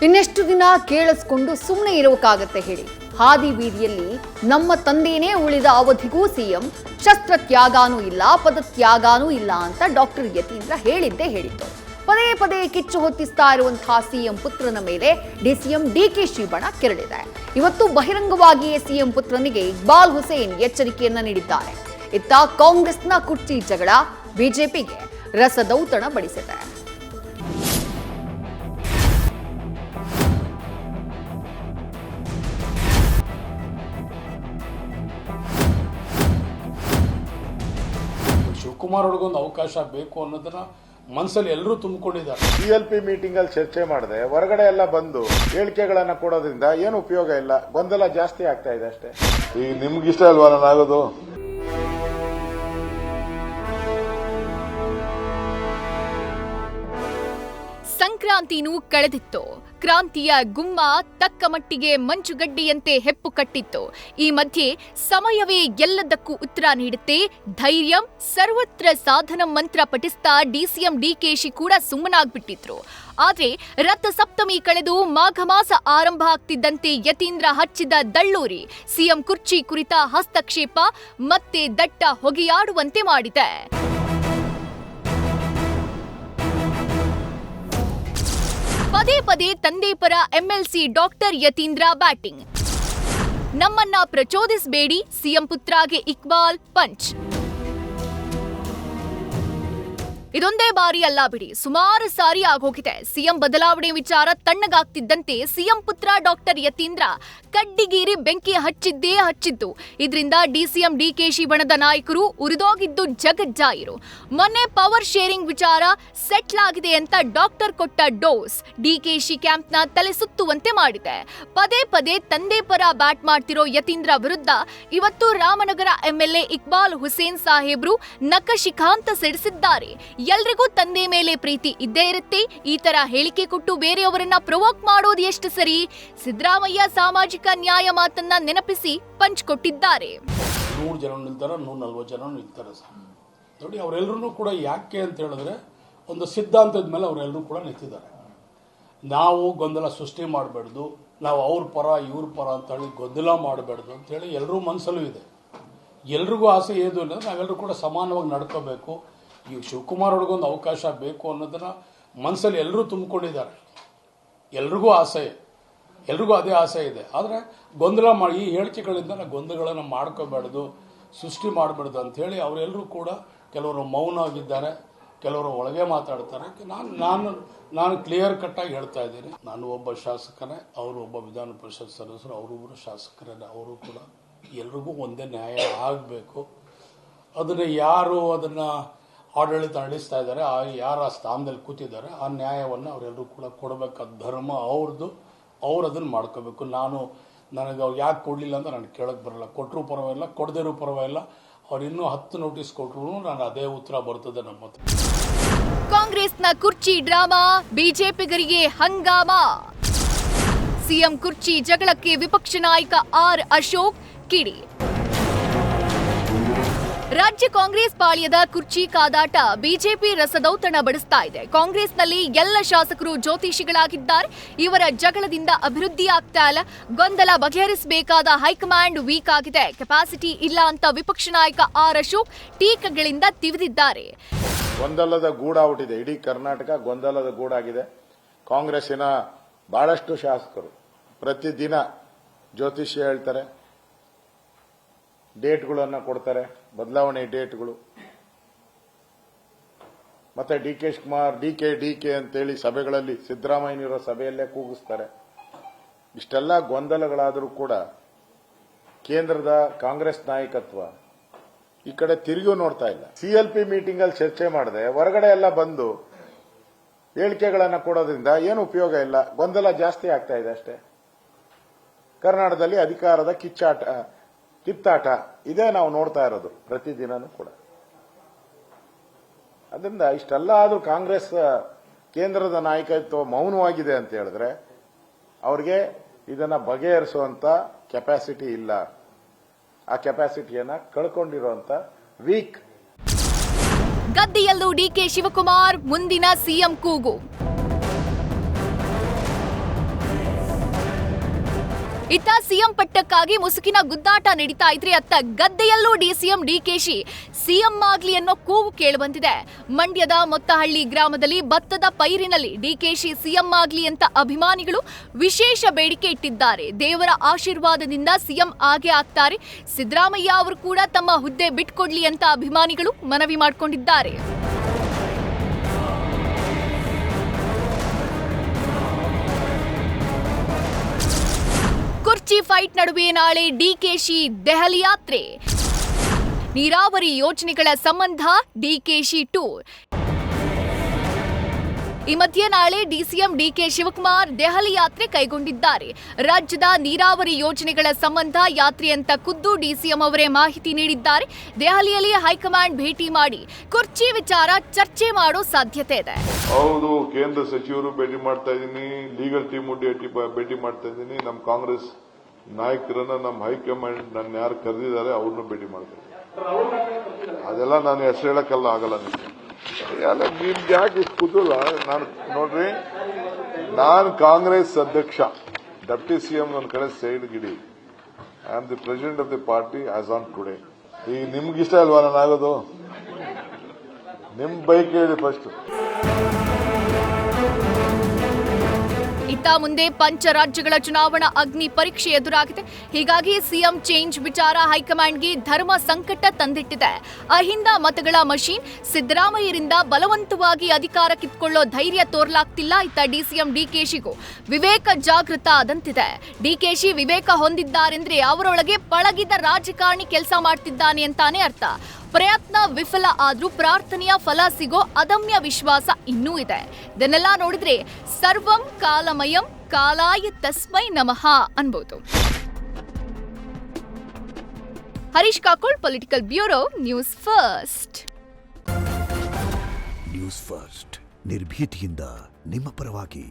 ಇನ್ನೆಷ್ಟು ದಿನ ಕೇಳಿಸ್ಕೊಂಡು ಸುಮ್ಮನೆ ಇರೋಕ್ಕಾಗತ್ತೆ ಹೇಳಿ? ಹಾದಿ ಬೀದಿಯಲ್ಲಿ ನಮ್ಮ ತಂದೆನೇ ಉಳಿದ ಅವಧಿಗೂ ಸಿಎಂ ಶಸ್ತ್ರತ್ಯಾಗಾನೂ ಇಲ್ಲ, ಪದತ್ಯಾಗಾನೂ ಇಲ್ಲ ಅಂತ ಡಾಕ್ಟರ್ ಯತೀಂದ್ರ ಹೇಳಿದ್ದೇ ಹೇಳಿತ್ತು. ಪದೇ ಪದೇ ಕಿಚ್ಚು ಹೊತ್ತಿಸ್ತಾ ಇರುವಂತಹ ಸಿಎಂ ಪುತ್ರನ ಮೇಲೆ ಡಿಸಿಎಂ ಡಿಕೆಶಿ ಬಣ ಕೆರಳಿದೆ. ಇವತ್ತು ಬಹಿರಂಗವಾಗಿಯೇ ಸಿಎಂ ಪುತ್ರನಿಗೆ ಇಕ್ಬಾಲ್ ಹುಸೇನ್ ಎಚ್ಚರಿಕೆಯನ್ನ ನೀಡಿದ್ದಾರೆ. ಇತ್ತ ಕಾಂಗ್ರೆಸ್ನ ಕುರ್ಚಿ ಜಗಳ ಬಿಜೆಪಿಗೆ ರಸದೌತಣ ಬಡಿಸಿದೆ. ಶಿವಕುಮಾರ್ ಅವ್ರಿಗೊಂದು ಅವಕಾಶ ಬೇಕು ಅನ್ನೋದನ್ನ ಮನಸ್ಸಲ್ಲಿ ಎಲ್ಲರೂ ತುಂಬಿಕೊಂಡಿದ್ದಾರೆ. CLP ಮೀಟಿಂಗ್ ಅಲ್ಲಿ ಚರ್ಚೆ ಮಾಡದೆ ಹೊರಗಡೆ ಎಲ್ಲ ಬಂದು ಹೇಳಿಕೆಗಳನ್ನ ಕೊಡೋದ್ರಿಂದ ಏನು ಉಪಯೋಗ ಇಲ್ಲ, ಗೊಂದಲ ಜಾಸ್ತಿ ಆಗ್ತಾ ಇದೆ ಅಷ್ಟೇ. ಈಗ ನಿಮ್ಗಿಷ್ಟ ಅಲ್ವಾ ನಾನು ಆಗೋದು? ಸಂಕ್ರಾಂತಿನೂ ಕಳೆದಿತ್ತು. ಕ್ರಾಂತಿಯ ಗುಮ್ಮ ತಕ್ಕ ಮಟ್ಟಿಗೆ ಮಂಜುಗಡ್ಡೆಯಂತೆ ಹೆಪ್ಪು ಕಟ್ಟಿತ್ತು. ಈ ಮಧ್ಯೆ ಸಮಯವೇ ಎಲ್ಲದಕ್ಕೂ ಉತ್ತರ ನೀಡುತ್ತೆ. ಧೈರ್ಯಂ ಸರ್ವತ್ರ ಸಾಧನಂ ಮಂತ್ರ ಪಠಿಸ್ತಾ ಡಿಸಿಎಂ ಡಿಕೆಶಿ ಕೂಡ ಸುಮ್ಮನಾಗ್ಬಿಟ್ಟಿದ್ರು. ಆದ್ರೆ ರಥ ಸಪ್ತಮಿ ಕಳೆದು ಮಾಘ ಮಾಸ ಆರಂಭ ಆಗ್ತಿದ್ದಂತೆ ಯತೀಂದ್ರ ಹಚ್ಚಿದ ದಳ್ಳೂರಿ ಸಿಎಂ ಕುರ್ಚಿ ಕುರಿತ ಹಸ್ತಕ್ಷೇಪ ಮತ್ತೆ ದಟ್ಟ ಹೊಗೆಯಾಡುವಂತೆ ಮಾಡಿದೆ. ಪದೇ ಪದೇ ತಂದೆ ಪರ ಎಂಎಲ್ಸಿ ಡಾಕ್ಟರ್ ಯತೀಂದ್ರ ಬ್ಯಾಟಿಂಗ್. ನಮ್ಮನ್ನ ಪ್ರಚೋದಿಸಬೇಡಿ, ಸಿಎಂ ಪುತ್ರಾಗೆ ಇಕ್ಬಾಲ್ ಪಂಚ್. ಇದೊಂದೇ ಬಾರಿ ಅಲ್ಲ ಬಿಡಿ, ಸುಮಾರು ಸಾರಿ ಆಗೋಗಿದೆ. ಸಿಎಂ ಬದಲಾವಣೆ ವಿಚಾರ ತಣ್ಣಗಾಗ್ತಿದ್ದಂತೆ ಸಿಎಂ ಪುತ್ರ ಡಾಕ್ಟರ್ ಯತೀಂದ್ರ ಕಡ್ಡಿಗೀರಿ ಬೆಂಕಿ ಹಚ್ಚಿದ್ದು. ಇದರಿಂದ ಡಿಸಿಎಂ ಡಿಕೆಶಿ ಬಣದ ನಾಯಕರು ಉರಿದೋಗಿದ್ದು ಜಗಜ್ಜಾಹಿರು. ಮೊನ್ನೆ ಪವರ್ ಶೇರಿಂಗ್ ವಿಚಾರ ಸೆಟ್ಲ್ ಆಗಿದೆ ಅಂತ ಡಾಕ್ಟರ್ ಕೊಟ್ಟ ಡೋಸ್ ಡಿಕೆಶಿ ಕ್ಯಾಂಪ್ನ ತಲೆ ಸುತ್ತುವಂತೆ ಮಾಡಿದೆ. ಪದೇ ಪದೇ ತಂದೆ ಪರ ಬ್ಯಾಟ್ ಮಾಡ್ತಿರೋ ಯತೀಂದ್ರ ವಿರುದ್ಧ ಇವತ್ತು ರಾಮನಗರ ಎಂಎಲ್ಎ ಇಕ್ಬಾಲ್ ಹುಸೇನ್ ಸಾಹೇಬ್ರು ನಖಶಿಖಾಂತ ಸಿಡಿಸಿದ್ದಾರೆ. ಎಲ್ರಿಗೂ ತಂದೆ ಮೇಲೆ ಪ್ರೀತಿ ಇದ್ದೇ ಇರುತ್ತೆ. ಈ ತರ ಹೇಳಿಕೆ ಕೊಟ್ಟು ಬೇರೆಯವರನ್ನ ಪ್ರೊವೋಕ್ ಮಾಡೋದು ಎಷ್ಟು ಸರಿ? ಸಿದ್ದರಾಮಯ್ಯ ಸಾಮಾಜಿಕ ನ್ಯಾಯ ಮಾತನ್ನ ನೆನಪಿಸಿ ಪಂಚ್ ಕೊಟ್ಟಿದ್ದಾರೆ. 100 ಜನ ನಿಲ್ತಾರೆ, 140 ಜನ ನಿಲ್ತಾರೆ ಸರ್. ನೋಡಿ, ಅವರೆಲ್ಲರೂ ಕೂಡ ಯಾಕೆ ಅಂತ ಹೇಳಿದ್ರೆ ಒಂದು ಸಿದ್ಧಾಂತದ ಮೇಲೆ ಅವರೆಲ್ಲರೂ ಕೂಡ ನಿಂತಿದ್ದಾರೆ. ನಾವು ಗೊಂದಲ ಸೃಷ್ಟಿ ಮಾಡಬಾರ್ದು, ನಾವು ಅವ್ರ ಪರ ಇವ್ರ ಪರ ಅಂತ ಹೇಳಿ ಗೊಂದಲ ಮಾಡಬಾರ್ದು ಅಂತ ಹೇಳಿ ಎಲ್ಲರೂ ಮನಸ್ಸಲ್ಲೂ ಇದೆ. ಎಲ್ರಿಗೂ ಆಸೆ ಏನು ಅಂದರೆ ನಾವೆಲ್ಲರೂ ಕೂಡ ಸಮಾನವಾಗಿ ನಡ್ಕೋಬೇಕು, ಈ ಶಿವಕುಮಾರ್ ಅವ್ರಿಗೊಂದು ಅವಕಾಶ ಬೇಕು ಅನ್ನೋದನ್ನ ಮನಸ್ಸಲ್ಲಿ ಎಲ್ಲರೂ ತುಂಬಿಕೊಂಡಿದ್ದಾರೆ. ಎಲ್ರಿಗೂ ಅದೇ ಆಸೆ ಇದೆ. ಆದರೆ ಗೊಂದಲ ಮಾಡಿ ಈ ಹೇಳಿಕೆಗಳಿಂದ ಗೊಂದಲಗಳನ್ನು ಮಾಡ್ಕೋಬಾರ್ದು, ಸೃಷ್ಟಿ ಮಾಡಬಾರ್ದು ಅಂತ ಹೇಳಿ ಅವರೆಲ್ಲರೂ ಕೂಡ ಕೆಲವರು ಮೌನ ಆಗಿದ್ದಾರೆ, ಕೆಲವರು ಒಳಗೆ ಮಾತಾಡ್ತಾರೆ. ನಾನು ಕ್ಲಿಯರ್ ಕಟ್ಟಾಗಿ ಹೇಳ್ತಾ ಇದ್ದೀನಿ, ನಾನು ಒಬ್ಬ ಶಾಸಕನೇ, ಅವರು ಒಬ್ಬ ವಿಧಾನ ಪರಿಷತ್ ಸದಸ್ಯರು, ಅವರೊಬ್ಬರು ಶಾಸಕರೇ. ಅವರು ಕೂಡ ಎಲ್ರಿಗೂ ಒಂದೇ ನ್ಯಾಯ ಆಗಬೇಕು. ಅದನ್ನು ಯಾರು ಅದನ್ನು ಆಡಳಿತ ನಡೆಸ್ತಾ ಇದ್ದಾರೆ, ಯಾರ ಸ್ಥಾನದಲ್ಲಿ ಕೂತಿದ್ದಾರೆ, ಆ ನ್ಯಾಯವನ್ನು ಅವರೆಲ್ಲರೂ ಕೂಡ ಕೊಡಬೇಕಾದ ಧರ್ಮ ಅವ್ರದ್ದು. ಅವ್ರು ಅದನ್ನು ಮಾಡ್ಕೋಬೇಕು. ನನಗೆ ಅವ್ರು ಯಾಕೆ ಕೊಡಲಿಲ್ಲ ಅಂತ ನನಗೆ ಕೇಳಕ್ಕೆ ಬರಲ್ಲ. ಕೊಟ್ಟರೂ ಪರವಾಗಿಲ್ಲ, ಕೊಡದಿರೂ ಪರವಾಗಿಲ್ಲ. ಅವ್ರು ಇನ್ನೂ 10 ನೋಟಿಸ್ ಕೊಟ್ಟರು ನಾನು ಅದೇ ಉತ್ತರ ಬರ್ತದೆ ನಮ್ಮ ಹತ್ರ. ಕಾಂಗ್ರೆಸ್ನ ಕುರ್ಚಿ ಡ್ರಾಮಾ, ಬಿಜೆಪಿಗರಿಗೆ ಹಂಗಾಮ. ಸಿಎಂ ಕುರ್ಚಿ ಜಗಳಕ್ಕೆ ವಿಪಕ್ಷ ನಾಯಕ ಆರ್ ಅಶೋಕ್ ಕಿಡಿ. ರಾಜ್ಯ ಕಾಂಗ್ರೆಸ್ ಪಾಳ್ಯದ ಕುರ್ಚಿ ಕಾದಾಟ ಬಿಜೆಪಿ ರಸದೌತಣ ಬಡಿಸ್ತಾ ಇದೆ. ಕಾಂಗ್ರೆಸ್ನಲ್ಲಿ ಎಲ್ಲ ಶಾಸಕರು ಜ್ಯೋತಿಷಿಗಳಾಗಿದ್ದಾರೆ. ಇವರ ಜಗಳದಿಂದ ಅಭಿವೃದ್ಧಿ ಆಗ್ತಾ ಇಲ್ಲ. ಗೊಂದಲ ಬಗೆಹರಿಸಬೇಕಾದ ಹೈಕಮಾಂಡ್ ವೀಕ್ ಆಗಿದೆ, ಕೆಪಾಸಿಟಿ ಇಲ್ಲ ಅಂತ ವಿಪಕ್ಷ ನಾಯಕ ಆರ್ ಅಶೋಕ್ ಟೀಕೆಗಳಿಂದ ತಿವಿದಿದ್ದಾರೆ. ಗೊಂದಲದ ಗೂಡ ಹುಟ್ಟಿದೆ, ಇಡೀ ಕರ್ನಾಟಕ ಗೊಂದಲದ ಗೂಡಾಗಿದೆ. ಕಾಂಗ್ರೆಸ್ಸಿನ ಬಹಳಷ್ಟು ಶಾಸಕರು ಪ್ರತಿದಿನ ಜ್ಯೋತಿಷ್ಯ ಹೇಳ್ತಾರೆ, ಡೇಟ್ಗಳನ್ನು ಕೊಡ್ತಾರೆ, ಬದಲಾವಣೆ ಡೇಟ್ಗಳು. ಮತ್ತೆ ಡಿಕೆ ಶಿವಕುಮಾರ್ ಡಿಕೆ ಅಂತೇಳಿ ಸಭೆಗಳಲ್ಲಿ ಸಿದ್ದರಾಮಯ್ಯನವರ ಸಭೆಯಲ್ಲೇ ಕೂಗಿಸ್ತಾರೆ. ಇಷ್ಟೆಲ್ಲ ಗೊಂದಲಗಳಾದರೂ ಕೂಡ ಕೇಂದ್ರದ ಕಾಂಗ್ರೆಸ್ ನಾಯಕತ್ವ ಈ ಕಡೆ ತಿರುಗಿಯೂ ನೋಡ್ತಾ ಇಲ್ಲ. CLP ಮೀಟಿಂಗ್ ಅಲ್ಲಿ ಚರ್ಚೆ ಮಾಡದೆ ಹೊರಗಡೆ ಎಲ್ಲ ಬಂದು ಹೇಳಿಕೆಗಳನ್ನ ಕೊಡೋದ್ರಿಂದ ಏನು ಉಪಯೋಗ ಇಲ್ಲ, ಗೊಂದಲ ಜಾಸ್ತಿ ಆಗ್ತಾ ಇದೆ ಅಷ್ಟೇ. ಕರ್ನಾಟಕದಲ್ಲಿ ಅಧಿಕಾರದ ಕಿತ್ತಾಟ ಇದೇ ನಾವು ನೋಡ್ತಾ ಇರೋದು ಪ್ರತಿದಿನನೂ ಕೂಡ. ಅದರಿಂದ ಇಷ್ಟೆಲ್ಲ ಆದ್ರೂ ಕಾಂಗ್ರೆಸ್ ಕೇಂದ್ರದ ನಾಯಕತ್ವ ಮೌನವಾಗಿದೆ ಅಂತ ಹೇಳಿದ್ರೆ ಅವ್ರಿಗೆ ಇದನ್ನ ಬಗೆಹರಿಸುವಂತ ಕೆಪಾಸಿಟಿ ಇಲ್ಲ. ಆ ಕೆಪಾಸಿಟಿಯನ್ನ ಕಳ್ಕೊಂಡಿರುವಂತ ವೀಕ್. ಗದ್ದೆಯಲ್ಲೂ ಡಿಕೆ ಶಿವಕುಮಾರ್ ಮುಂದಿನ ಸಿಎಂ ಕೂಗು. ಇತ್ತ ಸಿಎಂ ಪಟ್ಟಕ್ಕಾಗಿ ಮುಸುಕಿನ ಗುದ್ದಾಟ ನಡೀತಾ ಇದ್ರೆ ಅತ್ತ ಗದ್ದೆಯಲ್ಲೂ ಡಿಸಿಎಂ ಡಿಕೆಶಿ ಸಿಎಂ ಆಗ್ಲಿ ಅನ್ನೋ ಕೂಗು ಕೇಳಿಬಂದಿದೆ. ಮಂಡ್ಯದ ಮೊತ್ತಹಳ್ಳಿ ಗ್ರಾಮದಲ್ಲಿ ಭತ್ತದ ಪೈರಿನಲ್ಲಿ ಡಿಕೆಶಿ ಸಿಎಂ ಆಗ್ಲಿ ಅಂತ ಅಭಿಮಾನಿಗಳು ವಿಶೇಷ ಬೇಡಿಕೆ ಇಟ್ಟಿದ್ದಾರೆ. ದೇವರ ಆಶೀರ್ವಾದದಿಂದ ಸಿಎಂ ಆಗೇ ಆಗ್ತಾರೆ. ಸಿದ್ದರಾಮಯ್ಯ ಅವರು ಕೂಡ ತಮ್ಮ ಹುದ್ದೆ ಬಿಟ್ಕೊಡ್ಲಿ ಅಂತ ಅಭಿಮಾನಿಗಳು ಮನವಿ ಮಾಡಿಕೊಂಡಿದ್ದಾರೆ. ಕುರ್ಚಿ ಫೈಟ್ ನಡುವೆ ನಾಳೆ ಡಿಕೆಶಿ ದೆಹಲಿ ಯಾತ್ರೆ. ನೀರಾವರಿ ಯೋಜನೆಗಳ ಸಂಬಂಧ ಡಿಕೆಶಿ ಟೂರ್. ಈ ಮಧ್ಯೆ ನಾಳೆ ಡಿಸಿಎಂ ಡಿಕೆ ಶಿವಕುಮಾರ್ ದೆಹಲಿ ಯಾತ್ರೆ ಕೈಗೊಂಡಿದ್ದಾರೆ. ರಾಜ್ಯದ ನೀರಾವರಿ ಯೋಜನೆಗಳ ಸಂಬಂಧ ಯಾತ್ರೆ ಅಂತ ಖುದ್ದು ಡಿಸಿಎಂ ಅವರೇ ಮಾಹಿತಿ ನೀಡಿದ್ದಾರೆ. ದೆಹಲಿಯಲ್ಲಿ ಹೈಕಮಾಂಡ್ ಭೇಟಿ ಮಾಡಿ ಕುರ್ಚಿ ವಿಚಾರ ಚರ್ಚೆ ಮಾಡೋ ಸಾಧ್ಯತೆ ಇದೆ. ಹೌದು, ಕೇಂದ್ರ ಸಚಿವರು ಭೇಟಿ ಮಾಡ್ತಾ ಇದ್ದೀನಿ, ಲೀಗಲ್ ಟೀಮ್ ಭೇಟಿ ಮಾಡ್ತಾ ಇದ್ದೀನಿ, ನಮ್ಮ ಕಾಂಗ್ರೆಸ್ ನಾಯಕರನ್ನ ನಮ್ಮ ಹೈಕಮಾಂಡ್ ನನ್ನ ಯಾರು ಕರೆದಿದ್ದಾರೆ ಅವ್ರನ್ನ ಭೇಟಿ ಮಾಡ್ತಾ ಇದ್ದೀನಿ. ಅದೆಲ್ಲ ನಾನು ಹೆಸರು ಹೇಳಕ್ಕೆಲ್ಲ ಆಗಲ್ಲ. ನಿಮ್ಗೆ ಯಾಕೆ ಇಷ್ಟು ಕುತೂಹಲ? ನಾನು ನೋಡ್ರಿ, ನಾನು ಕಾಂಗ್ರೆಸ್ ಅಧ್ಯಕ್ಷ, ಡೆಪ್ಟಿ ಸಿಎಂ ನನ್ನ ಕಡೆ ಸೈಡ್ ಗಿಡಿ. I am the president of the party as on today. ಈಗ ನಿಮ್ಗೆ ಇಷ್ಟ ಅಲ್ವಾ ನಾನು ಆಗೋದು? ನಿಮ್ ಬೈಕ್ ಹೇಳಿ ಫಸ್ಟ್. ಇತ್ತ ಮುಂದೆ ಪಂಚ ರಾಜ್ಯಗಳ ಚುನಾವಣಾ ಅಗ್ನಿ ಪರೀಕ್ಷೆ ಎದುರಾಗಿದೆ. ಹೀಗಾಗಿ ಸಿಎಂ ಚೇಂಜ್ ವಿಚಾರ ಹೈಕಮಾಂಡ್ಗೆ ಧರ್ಮ ಸಂಕಟ ತಂದಿಟ್ಟಿದೆ. ಅಹಿಂದ ಮತಗಳ ಮಷೀನ್ ಸಿದ್ದರಾಮಯ್ಯರಿಂದ ಬಲವಂತವಾಗಿ ಅಧಿಕಾರ ಕಿತ್ಕೊಳ್ಳೋ ಧೈರ್ಯ ತೋರ್ಲಾಗ್ತಿಲ್ಲ. ಇತ್ತ ಡಿಸಿಎಂ ಡಿಕೆಶಿಗೂ ವಿವೇಕ ಜಾಗೃತ ಆದಂತಿದೆ. ಡಿಕೆಶಿ ವಿವೇಕ ಹೊಂದಿದ್ದಾರೆಂದ್ರೆ ಅವರೊಳಗೆ ಪಳಗಿದ ರಾಜಕಾರಣಿ ಕೆಲಸ ಮಾಡ್ತಿದ್ದಾನೆ ಅಂತಾನೆ ಅರ್ಥ. ಪ್ರಯತ್ನ ವಿಫಲ ಆದ್ರೂ ಪ್ರಾರ್ಥನೆಯ ಫಲ ಸಿಗೋ ಅದಮ್ಯ ವಿಶ್ವಾಸ ಇನ್ನೂ ಇದೆ. ಇದನ್ನೆಲ್ಲ ನೋಡಿದ್ರೆ ಸರ್ವಂ ಕಾಲಮಯಂ ಕಾಲಾಯ ತಸ್ಮೈ ನಮಃ ಅನ್ಬೋದು. Harish Kakol, political bureau, news first. News first ನಿರ್ಭೀತಿಯಿಂದ ನಿಮ್ಮ ಪರವಾಗಿ.